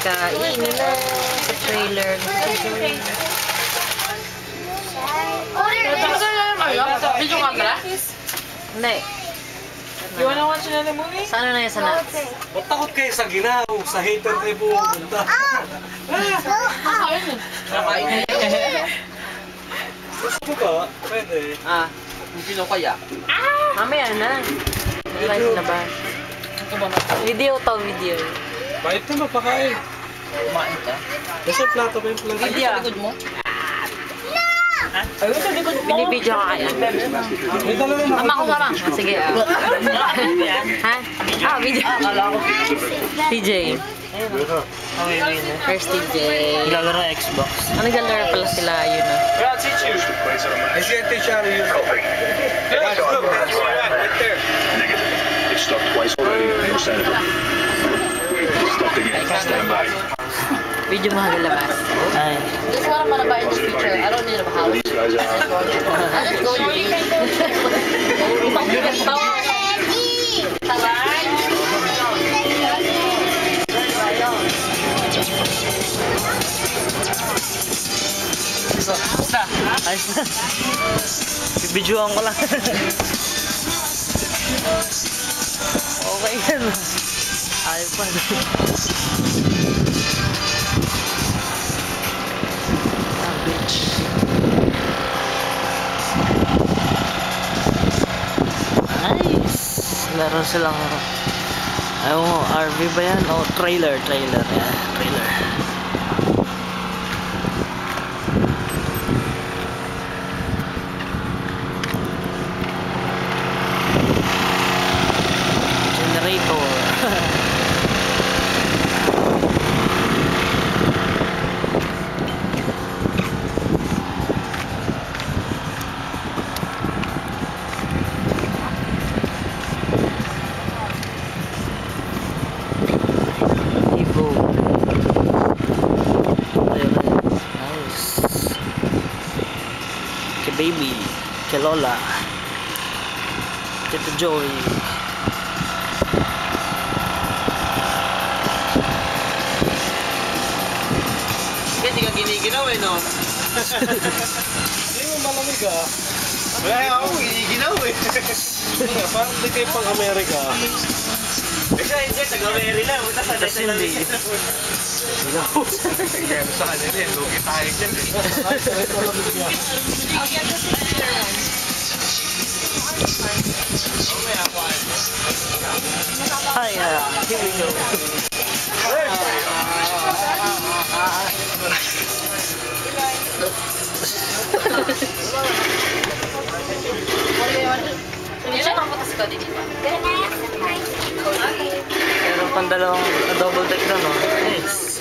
Kain na sa trailer. Video camera? Hindi. You wanna watch another movie? Sana na yung sana? Matakot kayo sa ginaw, sa hater kayo pumunta. Nakain na yan. Gusto mo ba? Pwede. Sino kaya? Mamaya na. Live na ba? Ito ba Video to, video. Bait ka mapakain. kumain ka? Kasi plato pa yung plato. Ay, sa likod mo? Ayun, sa likod mo. Binibidyo ka kaya? May dala na Mama ko sama. Sige. Ha? Video. Akala ko. TJ. First TJ. Naglalaro ng Xbox. Naglalaro pala sila, yun na. Yeah, teach you. I see a teacher you. Look, that's right there. Negative. It's stuck twice already. No senator. Stuck again. Stand by. Video mo hagalabas. Ay. Just want to buy in the future. I don't need a house. These guys are I just go Basta. Ayos na. Bibidyoan ko lang. Okay yan. Ayaw pa. Bitch. Nice. Laro silang ayaw mo, RV ba yan? O, trailer. Trailer. Generator. Evo. Ayun. Nice. Kay baby. Kay Lola. Tito Joy. Hindi ka giniginaw eh, no? Hindi mo malamig ah. Wala ako giniginaw eh. Parang hindi kayo pang Amerika. Hindi, taga-Amerika. Punta sa Tapos hindi. Kaya sa kanila eh, lugi tayo dyan eh. Hi, here we go. Meron pang dalawang double deck na, no? Nice.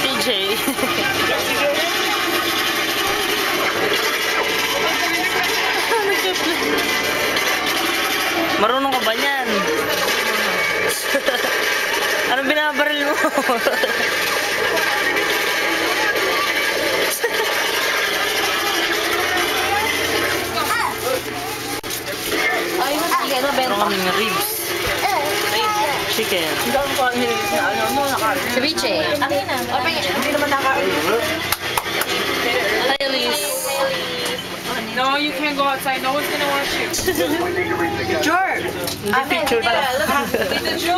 TJ. Marunong ka ba niyan? Anong binabaril mo? Meron kaming ribs. Chicken. Ceviche. Hindi naman nakain. Hi, Elise. No, you can't go outside. No one's gonna watch you. George! Hindi picture pala. With the Joe.